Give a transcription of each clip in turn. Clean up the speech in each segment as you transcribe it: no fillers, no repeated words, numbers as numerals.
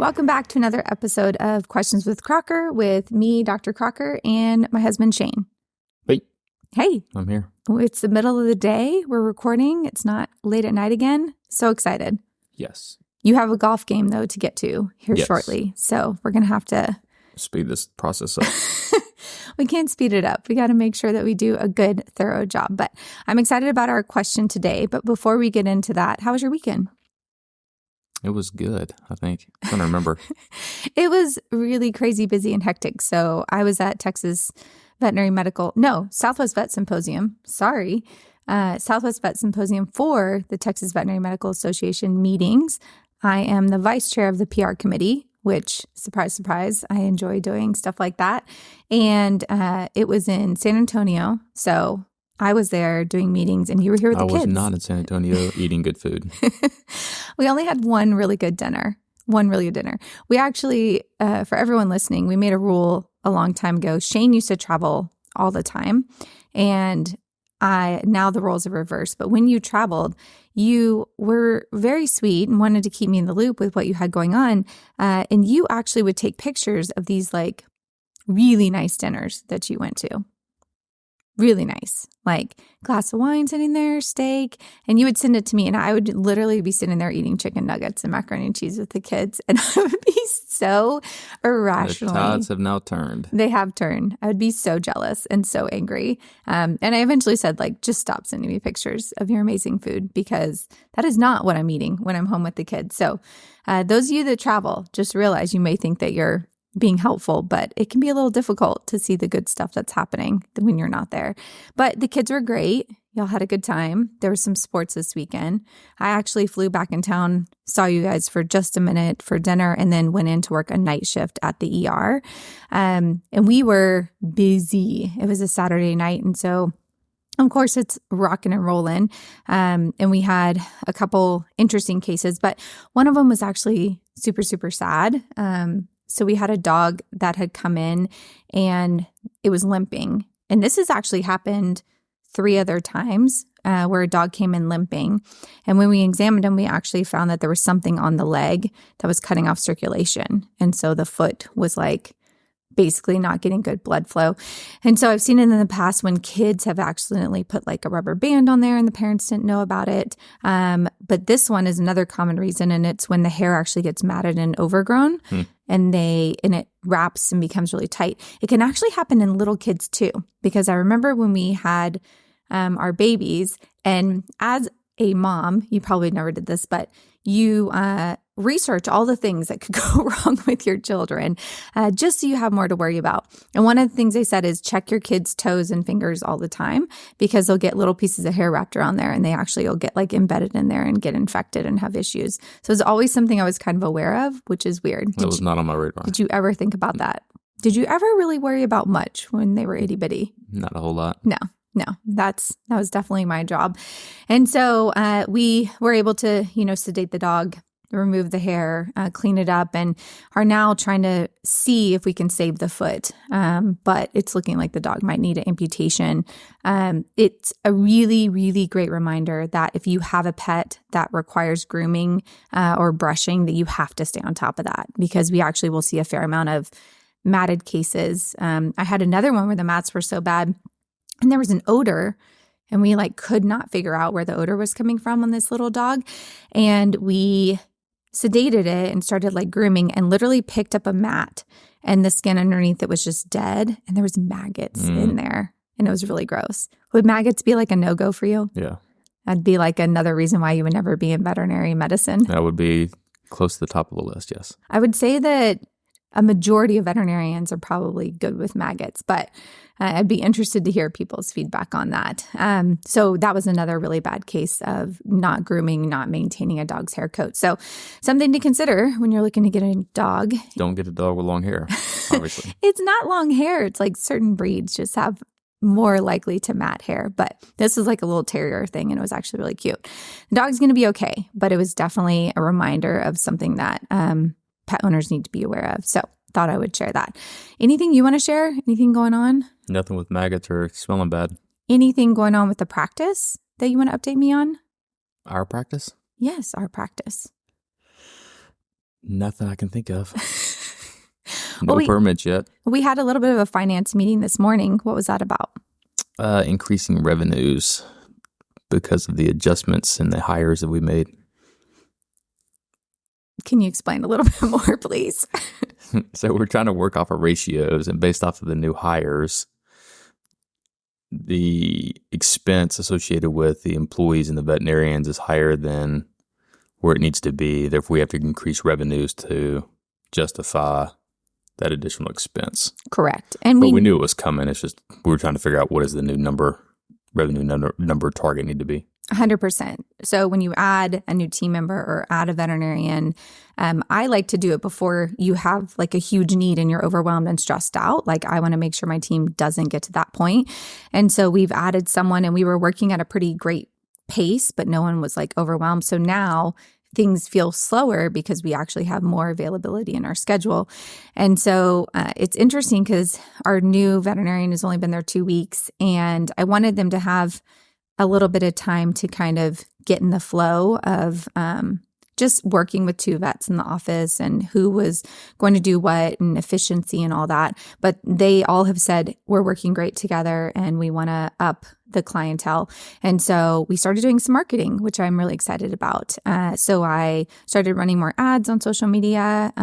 Welcome back to another episode of Questions with Crocker with me, Dr. Crocker, and my husband, Shane. Hey. Hey. I'm here. It's the middle of the day. We're recording. It's not late at night again. So excited. Yes. You have a golf game, though, to get to here Yes. shortly. So we're going to have to speed this process up. We can't speed it up. We got to make sure that we do a good, thorough job. But I'm excited about our question today. But before we get into that, how was your weekend? It was good, I think. I don't remember. It was really crazy, busy, and hectic. So I was at Southwest Vet Symposium. Southwest Vet Symposium for the Texas Veterinary Medical Association meetings. I am the vice chair of the PR committee, which, surprise, surprise, I enjoy doing stuff like that. And it was in San Antonio. So I was there doing meetings and you were here with the kids. I was not in San Antonio eating good food. We only had one really good dinner. We actually, for everyone listening, we made a rule a long time ago. Shane used to travel all the time. And now the roles are reversed. But when you traveled, you were very sweet and wanted to keep me in the loop with what you had going on. And you actually would take pictures of these like really nice dinners that you went to. Really nice, like glass of wine sitting there, steak, and you would send it to me and I would literally be sitting there eating chicken nuggets and macaroni and cheese with the kids and I would be so irrational. The tides have now turned. They have turned. I would be so jealous and so angry. And I eventually said, like, just stop sending me pictures of your amazing food because that is not what I'm eating when I'm home with the kids. So those of you that travel, just realize you may think that you're being helpful, but it can be a little difficult to see the good stuff that's happening when you're not there. But the kids were great. Y'all had a good time. There was some sports this weekend. I actually flew back in town, saw you guys for just a minute for dinner, and then went in to work a night shift at the ER. And we were busy. It was a Saturday night. And so of course, it's rocking and rolling. And we had a couple interesting cases, but one of them was actually super, super sad. So we had a dog that had come in and it was limping. And this has actually happened 3 other times where a dog came in limping. And when we examined him, we actually found that there was something on the leg that was cutting off circulation. And so the foot was like basically not getting good blood flow. And so I've seen it in the past when kids have accidentally put like a rubber band on there and the parents didn't know about it. But this one is another common reason, and it's when the hair actually gets matted and overgrown and it wraps and becomes really tight. It can actually happen in little kids too, because I remember when we had our babies, and as a mom, you probably never did this, but you research all the things that could go wrong with your children just so you have more to worry about. And one of the things they said is check your kids' toes and fingers all the time because they'll get little pieces of hair wrapped around there and they actually will get like embedded in there and get infected and have issues. So it's always something I was kind of aware of, which is weird. That was not on my radar. Did you ever think about that? Did you ever really worry about much when they were itty bitty? Not a whole lot. No, that was definitely my job. And so we were able to, sedate the dog, remove the hair, clean it up, and are now trying to see if we can save the foot. But it's looking like the dog might need an amputation. It's a really, really great reminder that if you have a pet that requires grooming or brushing, that you have to stay on top of that because we actually will see a fair amount of matted cases. I had another one where the mats were so bad and there was an odor, and we could not figure out where the odor was coming from on this little dog. And we sedated it and started grooming and literally picked up a mat, and the skin underneath it was just dead. And there was maggots in there, and it was really gross. Would maggots be a no-go for you? Yeah. That'd be another reason why you would never be in veterinary medicine. That would be close to the top of the list, yes. I would say that a majority of veterinarians are probably good with maggots, but I'd be interested to hear people's feedback on that. So that was another really bad case of not grooming, not maintaining a dog's hair coat. So something to consider when you're looking to get a dog. Don't get a dog with long hair, obviously. It's not long hair. It's certain breeds just have more likely to mat hair, but this is a little terrier thing, and it was actually really cute. The dog's going to be okay, but it was definitely a reminder of something that pet owners need to be aware of. So thought I would share that. Anything you want to share? Anything going on? Nothing with maggots or smelling bad. Anything going on with the practice that you want to update me on? Our practice? Yes, our practice. Nothing I can think of. Well, No permits yet. we had a little bit of a finance meeting this morning. What was that about? Increasing revenues because of the adjustments and the hires that we made. Can you explain a little bit more, please? So we're trying to work off of ratios, and based off of the new hires, the expense associated with the employees and the veterinarians is higher than where it needs to be. Therefore, we have to increase revenues to justify that additional expense. Correct. And But we knew it was coming. It's just we were trying to figure out what is the new revenue number target need to be. 100%. So when you add a new team member or add a veterinarian, I like to do it before you have like a huge need and you're overwhelmed and stressed out. Like I want to make sure my team doesn't get to that point. And so we've added someone and we were working at a pretty great pace, but no one was like overwhelmed. So now things feel slower because we actually have more availability in our schedule. And so it's interesting because our new veterinarian has only been there 2 weeks, and I wanted them to have a little bit of time to kind of get in the flow of just working with 2 vets in the office and who was going to do what and efficiency and all that. But they all have said, we're working great together and we want to up the clientele. And so we started doing some marketing, which I'm really excited about. So I started running more ads on social media.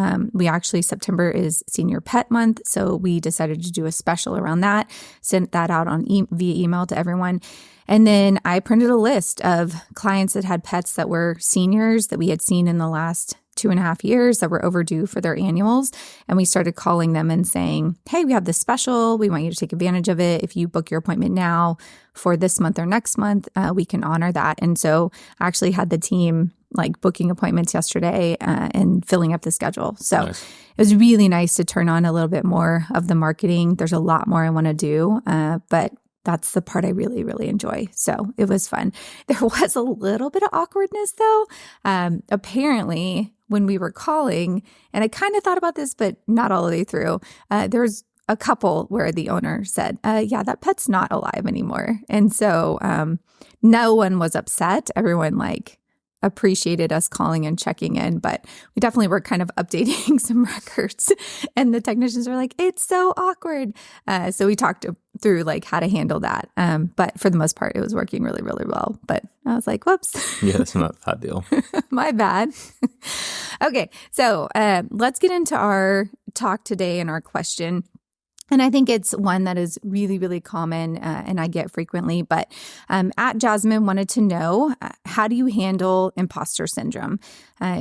September is Senior Pet Month. So we decided to do a special around that, sent that out on via email to everyone. And then I printed a list of clients that had pets that were seniors that we had seen in the last 2.5 years that were overdue for their annuals. And we started calling them and saying, hey, we have this special. We want you to take advantage of it. If you book your appointment now for this month or next month, we can honor that. And so I actually had the team like booking appointments yesterday and filling up the schedule. So Nice. It was really nice to turn on a little bit more of the marketing. There's a lot more I want to do, but that's the part I really, really enjoy. So it was fun. There was a little bit of awkwardness though. Apparently when we were calling, and I kind of thought about this, but not all the way through, there was a couple where the owner said, yeah, that pet's not alive anymore. And so no one was upset. Everyone like appreciated us calling and checking in, but we definitely were kind of updating some records, and the technicians were like, it's so awkward. So we talked through like how to handle that. But for the most part, it was working really, really well. But I was like, whoops. Yeah, that's not ideal. My bad. Okay. So let's get into our talk today and our question. And I think it's one that is really, really common and I get frequently. But at Jasmine wanted to know, how do you handle imposter syndrome?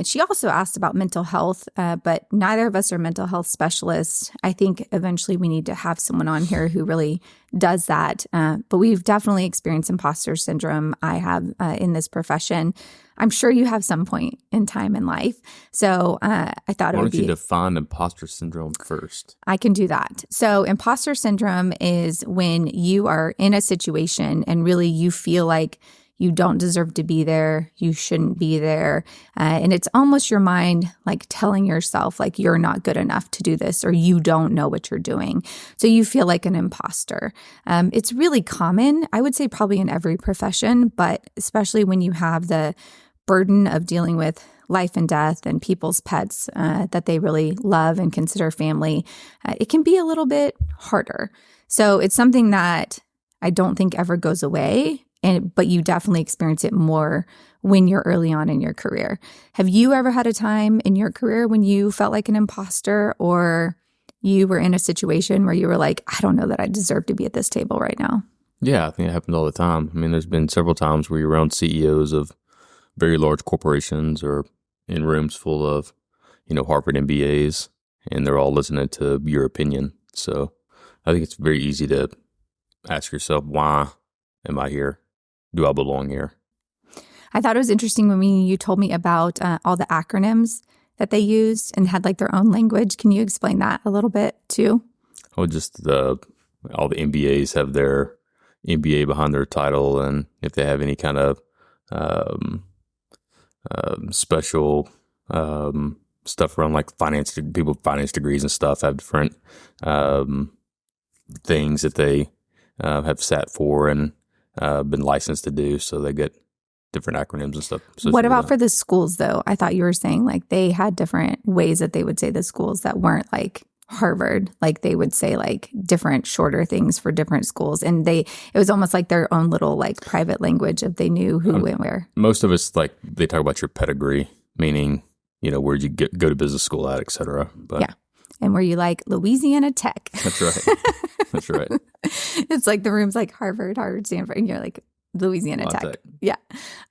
She also asked about mental health, but neither of us are mental health specialists. I think eventually we need to have someone on here who really does that. But we've definitely experienced imposter syndrome. I have in this profession. I'm sure you have some point in time in life. So I thought it would be— Why don't you define imposter syndrome first? I can do that. So imposter syndrome is when you are in a situation and really you feel like you don't deserve to be there, you shouldn't be there. And it's almost your mind like telling yourself like you're not good enough to do this or you don't know what you're doing. So you feel like an imposter. It's really common, I would say probably in every profession, but especially when you have the burden of dealing with life and death and people's pets that they really love and consider family, it can be a little bit harder. So it's something that I don't think ever goes away, but you definitely experience it more when you're early on in your career. Have you ever had a time in your career when you felt like an imposter, or you were in a situation where you were like, I don't know that I deserve to be at this table right now? Yeah, I think it happens all the time. I mean, there's been several times where you're around CEOs of very large corporations or in rooms full of, Harvard MBAs, and they're all listening to your opinion. So I think it's very easy to ask yourself, why am I here? Do I belong here? I thought it was interesting when you told me about all the acronyms that they used and had like their own language. Can you explain that a little bit too? Oh, just all the MBAs have their MBA behind their title, and if they have any kind of special stuff around like finance, people with finance degrees and stuff have different things that they have sat for and been licensed to do. So they get different acronyms and stuff. What about for the schools, though? I thought you were saying like they had different ways that they would say the schools that weren't like Harvard. Like they would say like different shorter things for different schools. And it was almost like their own little like private language if they knew who went where. Most of us, like they talk about your pedigree, meaning, where'd you go to business school at, et cetera. But yeah. And were you like Louisiana Tech? That's right. That's right. It's like the room's like Harvard, Stanford, and you're like Louisiana Tech. Yeah,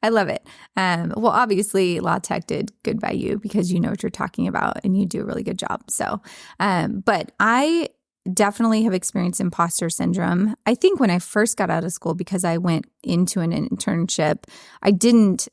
I love it. Well, obviously, La Tech did good by you because you know what you're talking about and you do a really good job. So, but I definitely have experienced imposter syndrome. I think when I first got out of school, because I went into an internship, I didn't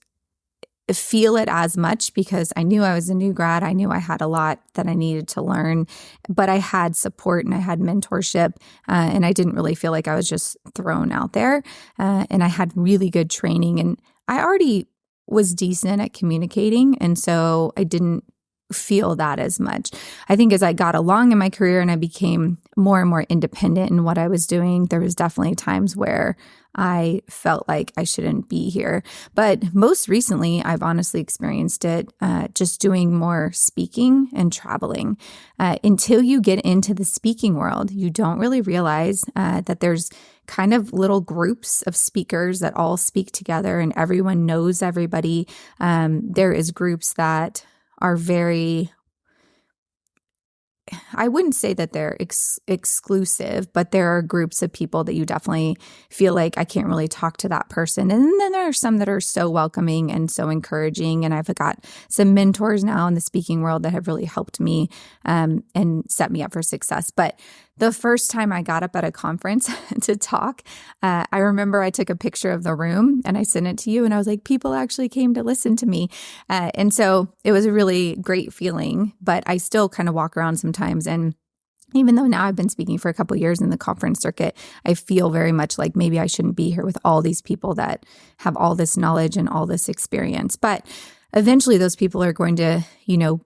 feel it as much because I knew I was a new grad. I knew I had a lot that I needed to learn, but I had support and I had mentorship, and I didn't really feel like I was just thrown out there. And I had really good training, and I already was decent at communicating, and so I didn't feel that as much. I think as I got along in my career and I became more and more independent in what I was doing, there was definitely times where I felt like I shouldn't be here. But most recently, I've honestly experienced it just doing more speaking and traveling. Until you get into the speaking world, you don't really realize that there's kind of little groups of speakers that all speak together and everyone knows everybody. There is groups that are very, I wouldn't say that they're exclusive, but there are groups of people that you definitely feel like I can't really talk to that person. And then there are some that are so welcoming and so encouraging. And I've got some mentors now in the speaking world that have really helped me and set me up for success. But the first time I got up at a conference to talk, I remember I took a picture of the room and I sent it to you and I was like, people actually came to listen to me. And so it was a really great feeling, but I still kind of walk around sometimes. And even though now I've been speaking for a couple of years in the conference circuit, I feel very much like maybe I shouldn't be here with all these people that have all this knowledge and all this experience. But eventually those people are going to,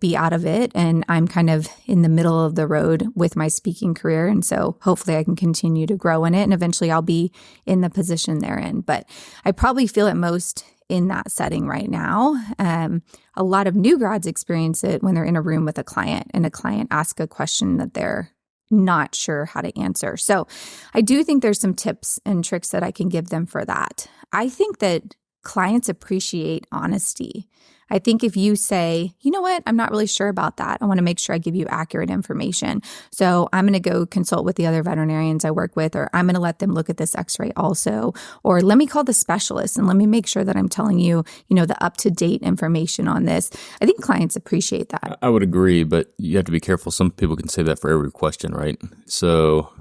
be out of it. And I'm kind of in the middle of the road with my speaking career. And so hopefully I can continue to grow in it. And eventually I'll be in the position they're in. But I probably feel it most in that setting right now. A lot of new grads experience it when they're in a room with a client and a client asks a question that they're not sure how to answer. So I do think there's some tips and tricks that I can give them for that. I think that clients appreciate honesty. I think if you say, you know what, I'm not really sure about that. I want to make sure I give you accurate information. So I'm going to go consult with the other veterinarians I work with, or I'm going to let them look at this x-ray also, or let me call the specialist and let me make sure that I'm telling you, the up-to-date information on this. I think clients appreciate that. I would agree, but you have to be careful. Some people can say that for every question, right? So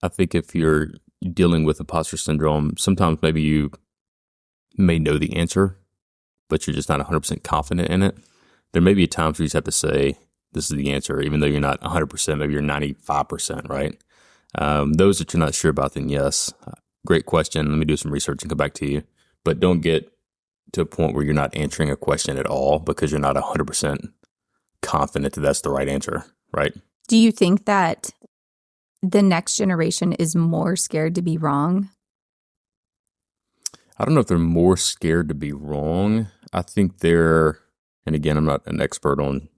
I think if you're dealing with imposter syndrome, sometimes maybe you may know the answer, but you're just not 100% confident in it. There may be times where you just have to say, this is the answer, even though you're not 100%, maybe you're 95%, right? Those that you're not sure about, then yes, great question. Let me do some research and come back to you. But don't get to a point where you're not answering a question at all because you're not 100% confident that that's the right answer, right? Do you think that the next generation is more scared to be wrong? I don't know if they're more scared to be wrong. I think they're, and again, I'm not an expert on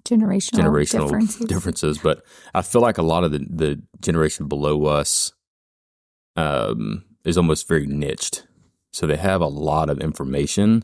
generational differences, but I feel like a lot of the generation below us is almost very niched. So they have a lot of information,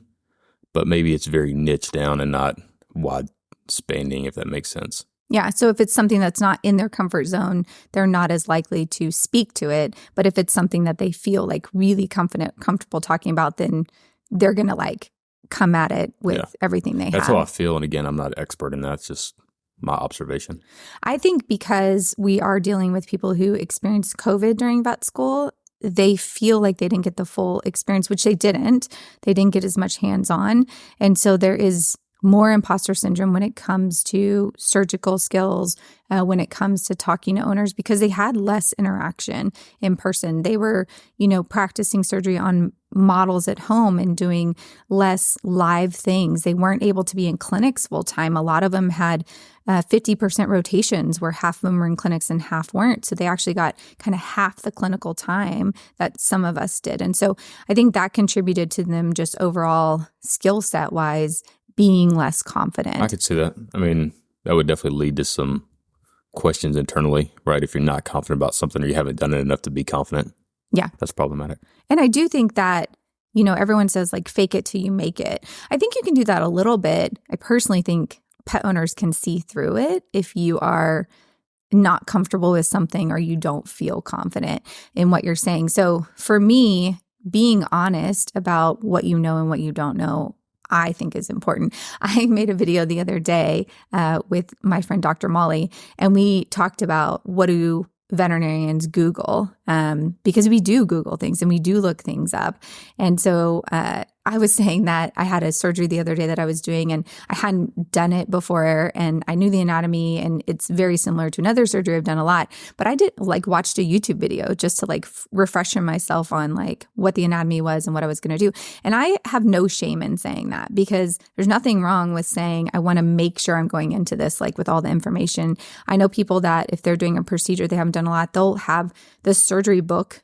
but maybe it's very niched down and not wide spanning, if that makes sense. Yeah. So if it's something that's not in their comfort zone, they're not as likely to speak to it. But if it's something that they feel like really comfortable talking about, then they're going to like come at it with everything they have. That's how I feel. And again, I'm not an expert in that. It's just my observation. I think because we are dealing with people who experienced COVID during vet school, they feel like they didn't get the full experience, which they didn't. They didn't get as much hands-on. And so there is more imposter syndrome when it comes to surgical skills, when it comes to talking to owners, because they had less interaction in person. They were, practicing surgery on models at home and doing less live things. They weren't able to be in clinics full time. A lot of them had 50% rotations where half of them were in clinics and half weren't. So they actually got kind of half the clinical time that some of us did. And so I think that contributed to them just overall skill set wise being less confident. I could see that. I mean, that would definitely lead to some questions internally, right? If you're not confident about something or you haven't done it enough to be confident. Yeah. That's problematic. And I do think that, everyone says like fake it till you make it. I think you can do that a little bit. I personally think pet owners can see through it if you are not comfortable with something or you don't feel confident in what you're saying. So for me, being honest about what you know and what you don't know, I think is important. I made a video the other day with my friend Dr. Molly, and we talked about what do veterinarians Google, because we do Google things and we do look things up. And so I was saying that I had a surgery the other day that I was doing and I hadn't done it before and I knew the anatomy and it's very similar to another surgery I've done a lot, but I did watched a YouTube video just to refresh myself on what the anatomy was and what I was going to do. And I have no shame in saying that because there's nothing wrong with saying, I want to make sure I'm going into this with all the information. I know people that if they're doing a procedure they haven't done a lot, they'll have the surgery book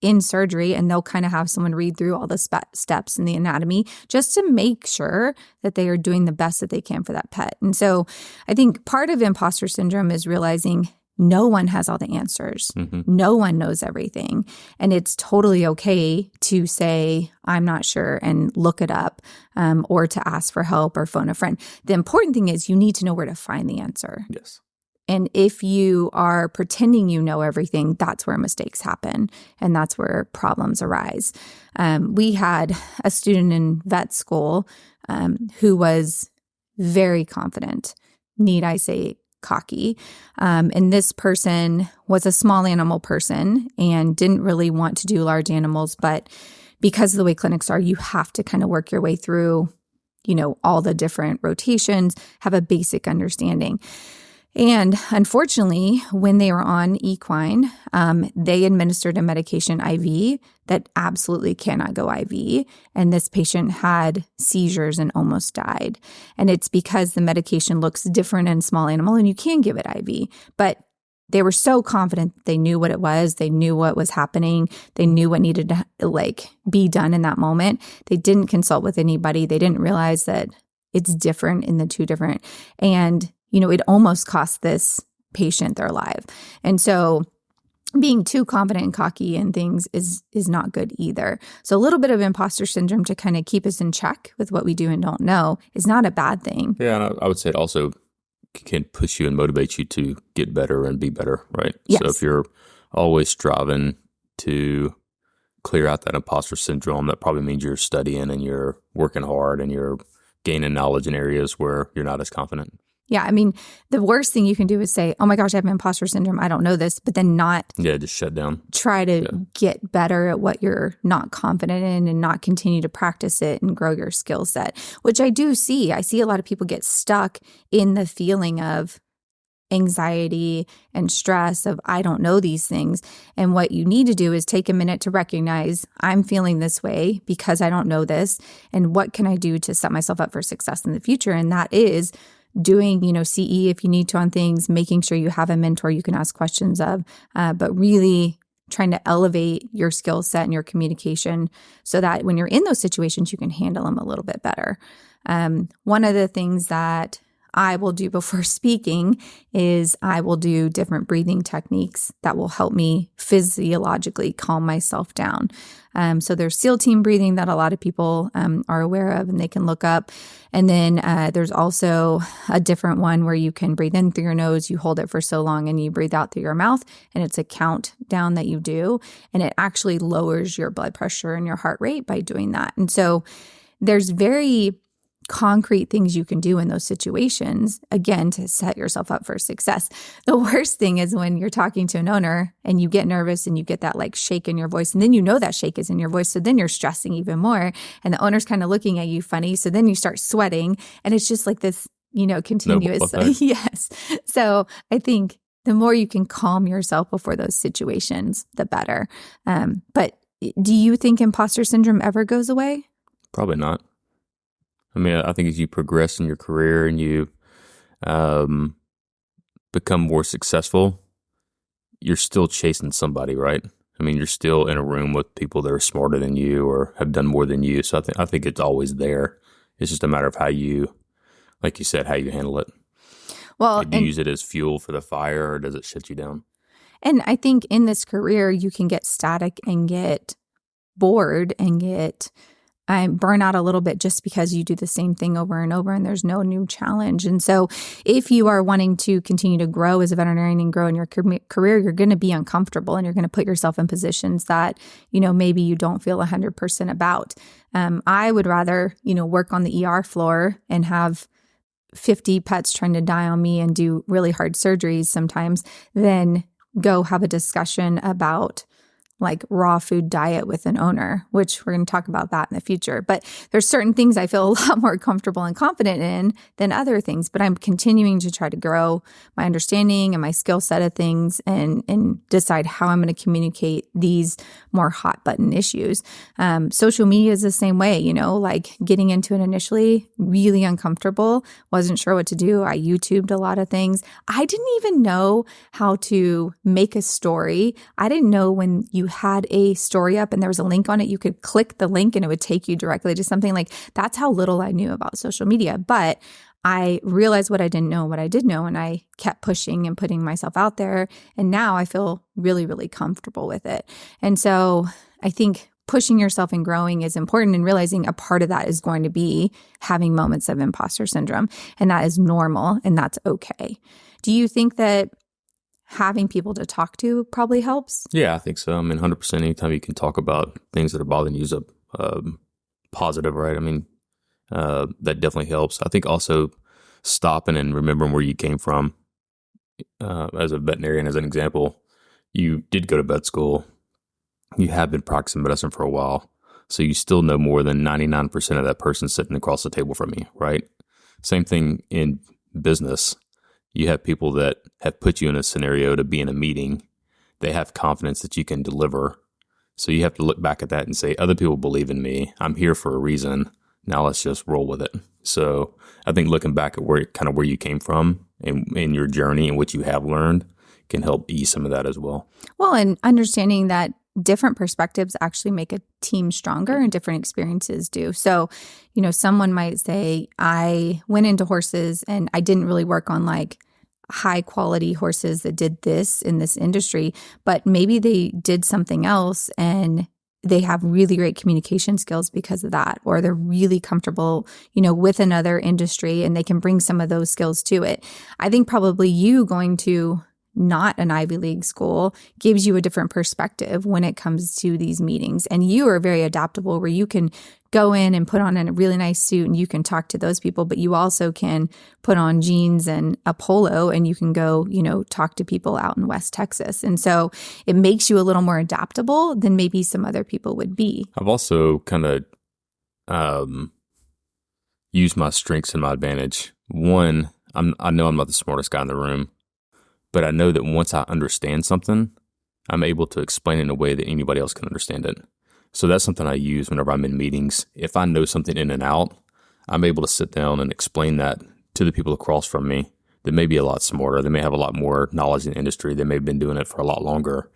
in surgery and they'll kind of have someone read through all the steps in the anatomy just to make sure that they are doing the best that they can for that pet. And so I think part of imposter syndrome is realizing no one has all the answers. Mm-hmm. No one knows everything. And it's totally okay to say, I'm not sure and look it up or to ask for help or phone a friend. The important thing is you need to know where to find the answer. Yes. And if you are pretending you know everything, that's where mistakes happen and that's where problems arise. We had a student in vet school who was very confident, need I say cocky. And this person was a small animal person and didn't really want to do large animals. But because of the way clinics are, you have to kind of work your way through, all the different rotations, have a basic understanding. And unfortunately, when they were on equine, they administered a medication IV that absolutely cannot go IV. And this patient had seizures and almost died. And it's because the medication looks different in small animal and you can give it IV. But they were so confident they knew what it was. They knew what was happening. They knew what needed to be done in that moment. They didn't consult with anybody. They didn't realize that it's different in the two different. And it almost cost this patient their life. And so being too confident and cocky in things is not good either. So a little bit of imposter syndrome to kind of keep us in check with what we do and don't know is not a bad thing. Yeah, and I would say it also can push you and motivate you to get better and be better, right? Yes. So if you're always striving to clear out that imposter syndrome, that probably means you're studying and you're working hard and you're gaining knowledge in areas where you're not as confident. Yeah, I mean, the worst thing you can do is say, oh my gosh, I have imposter syndrome. I don't know this, but then not just shut down. Try to get better at what you're not confident in and not continue to practice it and grow your skill set, which I do see. I see a lot of people get stuck in the feeling of anxiety and stress of, I don't know these things. And what you need to do is take a minute to recognize I'm feeling this way because I don't know this. And what can I do to set myself up for success in the future? And that is doing, CE if you need to on things, making sure you have a mentor you can ask questions of, but really trying to elevate your skill set and your communication so that when you're in those situations, you can handle them a little bit better. One of the things that I will do before speaking is I will do different breathing techniques that will help me physiologically calm myself down. So there's SEAL team breathing that a lot of people are aware of and they can look up. And then there's also a different one where you can breathe in through your nose, you hold it for so long and you breathe out through your mouth, and it's a countdown that you do. And it actually lowers your blood pressure and your heart rate by doing that. And so there's very concrete things you can do in those situations, again, to set yourself up for success. The worst thing is when you're talking to an owner and you get nervous and you get that like shake in your voice, and then you know that shake is in your voice. So then you're stressing even more, and the owner's kind of looking at you funny. So then you start sweating, and it's just like this, continuous. Yes. So I think the more you can calm yourself before those situations, the better. But do you think imposter syndrome ever goes away? Probably not. I mean, I think as you progress in your career and you become more successful, you're still chasing somebody, right? I mean, you're still in a room with people that are smarter than you or have done more than you. So I think it's always there. It's just a matter of how you, like you said, how you handle it. Well, do you use it as fuel for the fire, or does it shut you down? And I think in this career, you can get static and get bored and get burn out a little bit just because you do the same thing over and over and there's no new challenge. And so if you are wanting to continue to grow as a veterinarian and grow in your career, you're going to be uncomfortable and you're going to put yourself in positions that, maybe you don't feel 100% about. I would rather, work on the ER floor and have 50 pets trying to die on me and do really hard surgeries sometimes than go have a discussion about like raw food diet with an owner, which we're going to talk about that in the future. But there's certain things I feel a lot more comfortable and confident in than other things, but I'm continuing to try to grow my understanding and my skill set of things and decide how I'm going to communicate these more hot button issues. Social media is the same way, like getting into it initially, really uncomfortable, wasn't sure what to do. I YouTubed a lot of things. I didn't even know how to make a story. I didn't know when you had a story up and there was a link on it, you could click the link and it would take you directly to something. Like that's how little I knew about social media. But I realized what I didn't know, what I did know, and I kept pushing and putting myself out there. And now I feel really, really comfortable with it. And so I think pushing yourself and growing is important, and realizing a part of that is going to be having moments of imposter syndrome. And that is normal and that's okay. Do you think that having people to talk to probably helps? Yeah, I think so. I mean, 100%. Anytime you can talk about things that are bothering you is a positive, right? I mean, that definitely helps. I think also stopping and remembering where you came from. As a veterinarian, as an example, you did go to vet school. You have been practicing medicine for a while. So you still know more than 99% of that person sitting across the table from you, right? Same thing in business. You have people that have put you in a scenario to be in a meeting. They have confidence that you can deliver. So you have to look back at that and say, other people believe in me. I'm here for a reason. Now let's just roll with it. So I think looking back at where you came from and in your journey and what you have learned can help ease some of that as well. Well, and understanding that different perspectives actually make a team stronger and different experiences do. So, someone might say, I went into horses and I didn't really work on like high quality horses that did this in this industry, but maybe they did something else and they have really great communication skills because of that, or they're really comfortable, with another industry and they can bring some of those skills to it. I think probably you going to not an Ivy League school gives you a different perspective when it comes to these meetings. And you are very adaptable where you can go in and put on a really nice suit and you can talk to those people, but you also can put on jeans and a polo and you can go, talk to people out in West Texas. And so it makes you a little more adaptable than maybe some other people would be. I've also kind of used my strengths and my advantage. One, I know I'm not the smartest guy in the room, but I know that once I understand something, I'm able to explain it in a way that anybody else can understand it. So that's something I use whenever I'm in meetings. If I know something in and out, I'm able to sit down and explain that to the people across from me that may be a lot smarter. They may have a lot more knowledge in the industry. They may have been doing it for a lot longer.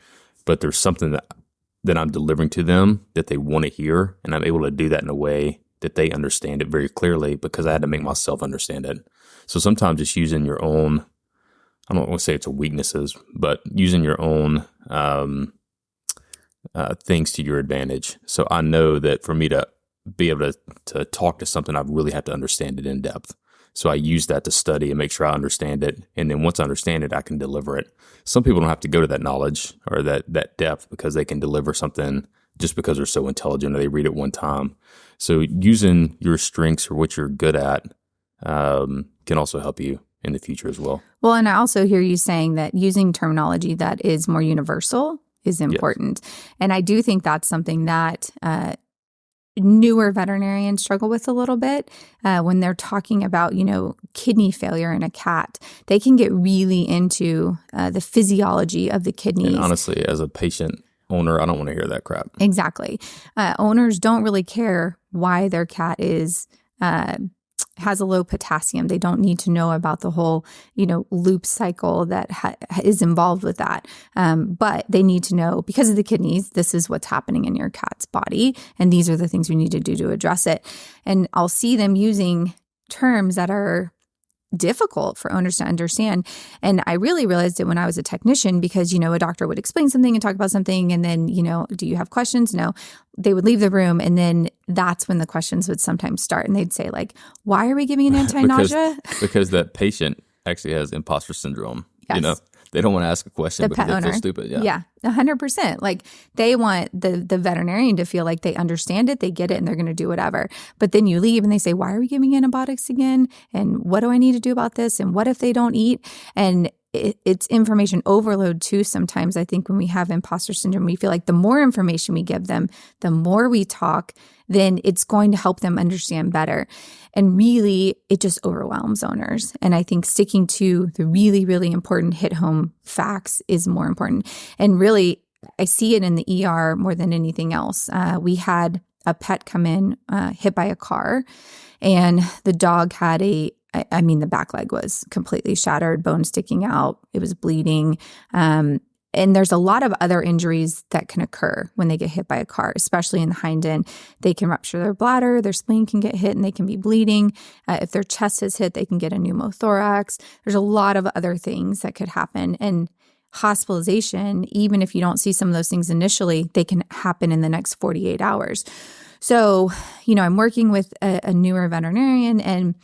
But there's something that I'm delivering to them that they want to hear, and I'm able to do that in a way that they understand it very clearly because I had to make myself understand it. So sometimes just using your own, I don't want to say it's a weaknesses, but using your own things to your advantage. So I know that for me to be able to talk to something, I really have to understand it in depth. So I use that to study and make sure I understand it. And then once I understand it, I can deliver it. Some people don't have to go to that knowledge or that depth because they can deliver something just because they're so intelligent or they read it one time. So using your strengths or what you're good at can also help you in the future as well. Well, and I also hear you saying that using terminology that is more universal is important. Yes. And I do think that's something that newer veterinarians struggle with a little bit when they're talking about, kidney failure in a cat. They can get really into the physiology of the kidneys. And honestly, as a patient owner, I don't want to hear that crap. Exactly. Owners don't really care why their cat has a low potassium. They don't need to know about the whole, loop cycle that is involved with that. But they need to know, because of the kidneys, this is what's happening in your cat's body. And these are the things we need to do to address it. And I'll see them using terms that are difficult for owners to understand. And I really realized it when I was a technician because, a doctor would explain something and talk about something. And then, do you have questions? No. They would leave the room. And then that's when the questions would sometimes start. And they'd say like, why are we giving an anti-nausea? because that patient actually has imposter syndrome. Yes. They don't want to ask a question the because pet they owner. feel stupid. Yeah, 100%. Like they want the veterinarian to feel like they understand it, they get it, and they're going to do whatever. But then you leave and they say, why are we giving antibiotics again? And what do I need to do about this? And what if they don't eat? And it's information overload too. Sometimes I think when we have imposter syndrome, we feel like the more information we give them, the more we talk, then it's going to help them understand better. And really, it just overwhelms owners. And I think sticking to the really, really important hit home facts is more important. And really, I see it in the ER more than anything else. We had a pet come in hit by a car, and the dog had the back leg was completely shattered, bone sticking out. It was bleeding. And there's a lot of other injuries that can occur when they get hit by a car, especially in the hind end. They can rupture their bladder, their spleen can get hit and they can be bleeding. If their chest is hit, they can get a pneumothorax. There's a lot of other things that could happen. And hospitalization, even if you don't see some of those things initially, they can happen in the next 48 hours. So, I'm working with a newer veterinarian, and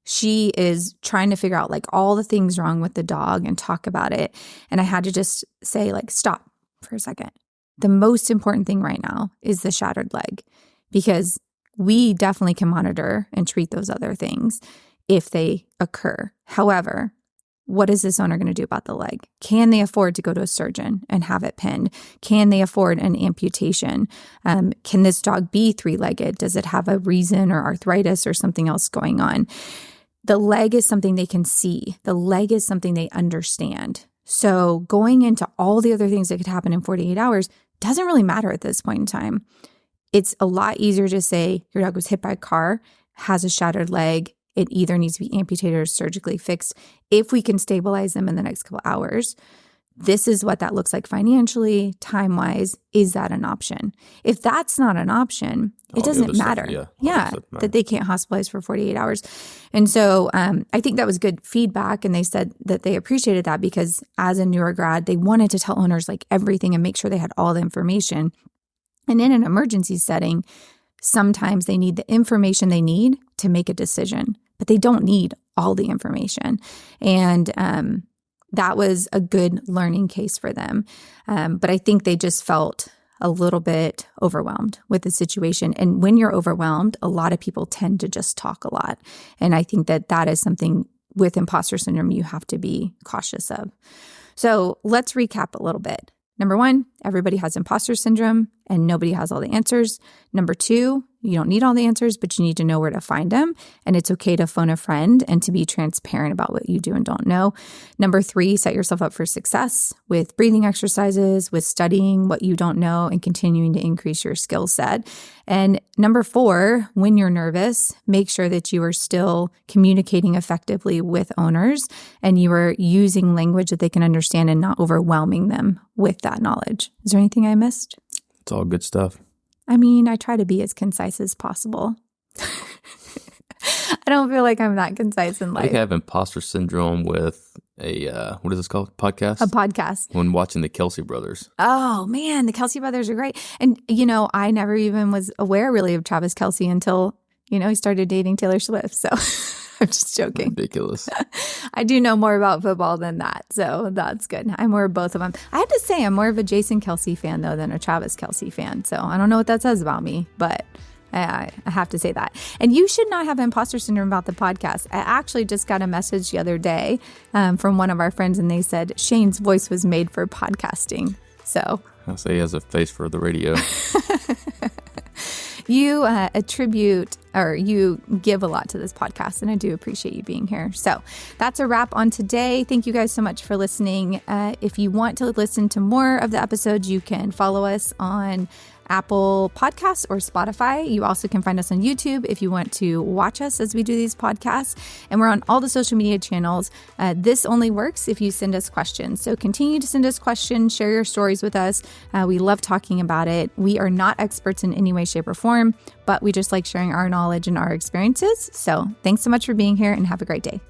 she is trying to figure out like all the things wrong with the dog and talk about it. And I had to just say like, stop for a second. The most important thing right now is the shattered leg, because we definitely can monitor and treat those other things if they occur. However, what is this owner going to do about the leg? Can they afford to go to a surgeon and have it pinned? Can they afford an amputation? Can this dog be three-legged? Does it have a reason or arthritis or something else going on? The leg is something they can see. The leg is something they understand. So going into all the other things that could happen in 48 hours doesn't really matter at this point in time. It's a lot easier to say your dog was hit by a car, has a shattered leg. It either needs to be amputated or surgically fixed. If we can stabilize them in the next couple hours, this is what that looks like financially, time-wise. Is that an option? If that's not an option, it doesn't matter. That they can't hospitalize for 48 hours. And so I think that was good feedback. And they said that they appreciated that because as a newer grad, they wanted to tell owners like everything and make sure they had all the information. And in an emergency setting, sometimes they need the information they need to make a decision, but they don't need all the information. And that was a good learning case for them. But I think they just felt a little bit overwhelmed with the situation. And when you're overwhelmed, a lot of people tend to just talk a lot. And I think that that is something with imposter syndrome you have to be cautious of. So let's recap a little bit. Number one, everybody has imposter syndrome and nobody has all the answers. Number two, you don't need all the answers, but you need to know where to find them. And it's okay to phone a friend and to be transparent about what you do and don't know. Number three, set yourself up for success with breathing exercises, with studying what you don't know and continuing to increase your skill set. And number four, when you're nervous, make sure that you are still communicating effectively with owners and you are using language that they can understand and not overwhelming them with that knowledge. Is there anything I missed? It's all good stuff. I try to be as concise as possible. I don't feel like I'm that concise in life. I think I have imposter syndrome with a, what is this called? Podcast? A podcast. When watching the Kelsey brothers. Oh, man, the Kelsey brothers are great. And, I never even was aware really of Travis Kelsey until, he started dating Taylor Swift. So I'm just joking. Ridiculous. I do know more about football than that, so that's good. I'm more of both of them. I have to say I'm more of a Jason Kelce fan, though, than a Travis Kelce fan. So I don't know what that says about me, but I have to say that. And you should not have imposter syndrome about the podcast. I actually just got a message the other day from one of our friends, and they said Shane's voice was made for podcasting. So I'll say he has a face for the radio. You attribute or you give a lot to this podcast, and I do appreciate you being here. So that's a wrap on today. Thank you guys so much for listening. If you want to listen to more of the episodes, you can follow us on Apple Podcasts or Spotify. You also can find us on YouTube if you want to watch us as we do these podcasts. And we're on all the social media channels. This only works if you send us questions. So continue to send us questions, share your stories with us. We love talking about it. We are not experts in any way, shape, or form, but we just like sharing our knowledge and our experiences. So thanks so much for being here and have a great day.